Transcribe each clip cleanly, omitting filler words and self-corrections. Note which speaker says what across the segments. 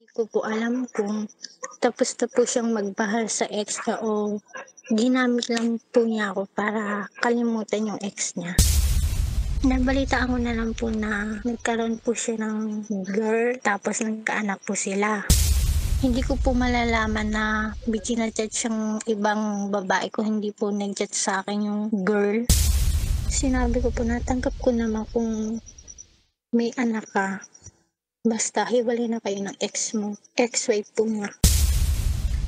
Speaker 1: Di ko po alam kung tapos na po siyang magmahal sa ex niya o ginamit lang po niya ako para kalimutan yung ex niya. Nabalitaan ko na lang po na nagkaroon po siya ng girl tapos nagkaanak po sila. Hindi ko po malalaman na may chinachat siyang ibang babae kung hindi po nag-chat sa akin yung girl. Sinabi ko po natanggap ko naman kung may anak ka. Basta hiwalay na kayo ng ex mo. Ex-wife po niya.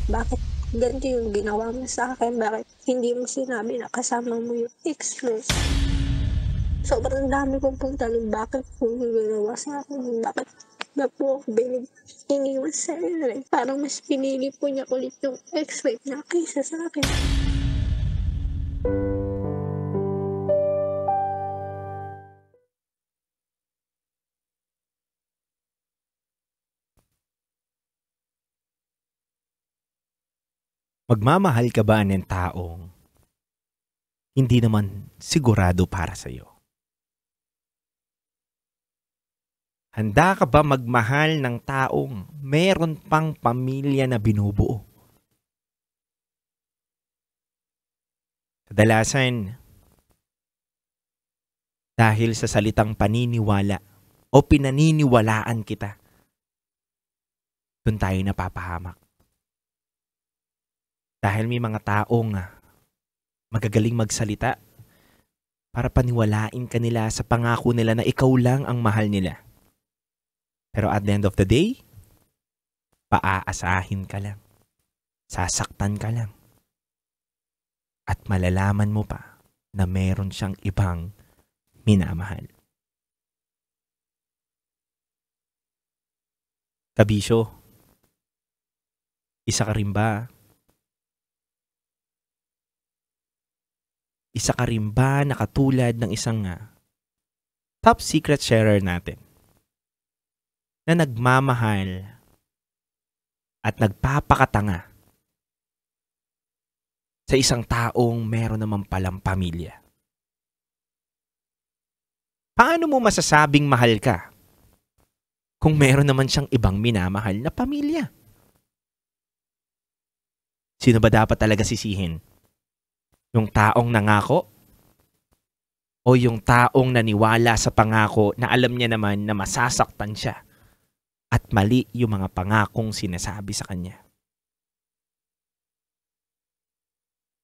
Speaker 1: Bakit ganito yung ginawa mo sa akin? Bakit hindi mo sinabi na kasama mo yung ex mo? Sobrang dami kong pong tanong bakit po yung ginawa sa akin? Bakit na po ako iniwan sa inyo? Parang mas pinili po niya ulit yung ex-wife niya kaysa sa akin.
Speaker 2: Magmamahal ka ba ng taong hindi naman sigurado para sa'yo? Handa ka ba magmahal ng taong meron pang pamilya na binubuo? Kadalasan, dahil sa salitang paniniwala o pinaniniwalaan kita, doon tayo napapahamak. Dahil may mga taong magagaling magsalita para paniwalain ka nila sa pangako nila na ikaw lang ang mahal nila. Pero at the end of the day, paaasahin ka lang. Sasaktan ka lang. At malalaman mo pa na meron siyang ibang minamahal. Kabisyo, isa ka rin ba? Isa ka rin ba na katulad ng isang top secret sharer natin na nagmamahal at nagpapakatanga sa isang taong meron naman palang pamilya? Paano mo masasabing mahal ka kung meron naman siyang ibang minamahal na pamilya? Sino ba dapat talaga sisihin? Yung taong nangako? O yung taong naniwala sa pangako na alam niya naman na masasaktan siya at mali yung mga pangakong sinasabi sa kanya?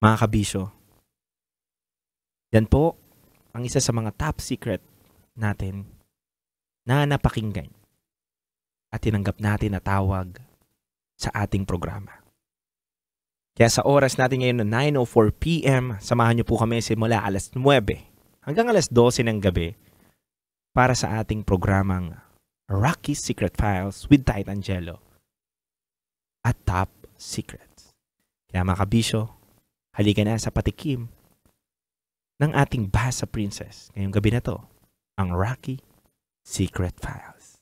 Speaker 2: Mga kabisyo, yan po ang isa sa mga top secret natin na napakinggan at tinanggap natin na tawag sa ating programa. Kaya sa oras natin ngayon na 9:04 PM, samahan niyo po kami simula alas 9 hanggang alas 12 ng gabi para sa ating programang Rocky's Secret Files with Tight Angelo at Top Secrets. Kaya mga kabisyo, halika na sa patikim ng ating Basa Princess ngayong gabi na to, ang Rocky Secret Files.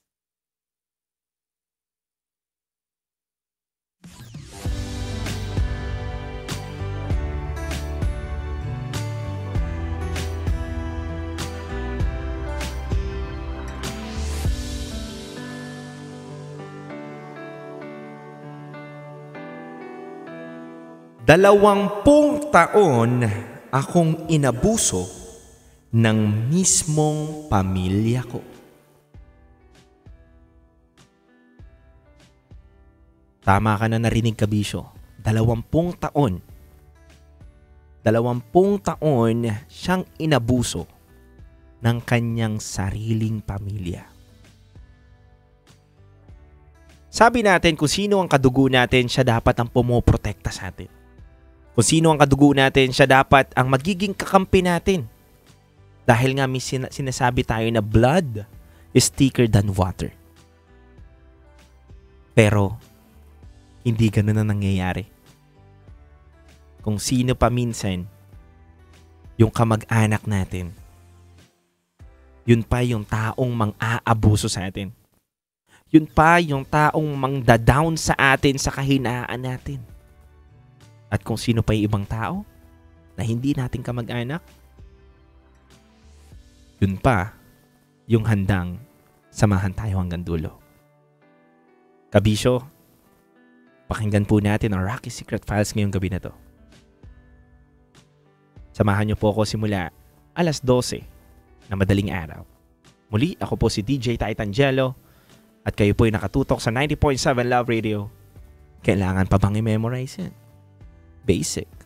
Speaker 2: Dalawampung taon akong inabuso ng mismong pamilya ko. Tama ka na narinig, kabisyo. 20 taon. 20 taon siyang inabuso ng kanyang sariling pamilya. Sabi natin kung sino ang kadugo natin, siya dapat ang pumoprotekta sa atin. Kung sino ang kadugo natin, siya dapat ang magiging kakampi natin. Dahil nga may sinasabi tayo na blood is thicker than water. Pero, hindi ganun na nangyayari. Kung sino pa minsan, yung kamag-anak natin, yun pa yung taong mang-aabuso sa atin. Yun pa yung taong mang-down sa atin sa kahinaan natin. At kung sino pa yung ibang tao na hindi natin kamag-anak, yun pa yung handang samahan tayo hanggang dulo. Kabisyo, pakinggan po natin ang Rocky Secret Files ngayong gabi na to. Samahan niyo po ako simula alas 12 na madaling araw. Muli, ako po si DJ Titangelo at kayo po ay nakatutok sa 90.7 Love Radio. Kailangan pa bang i-memorize yan? Basic.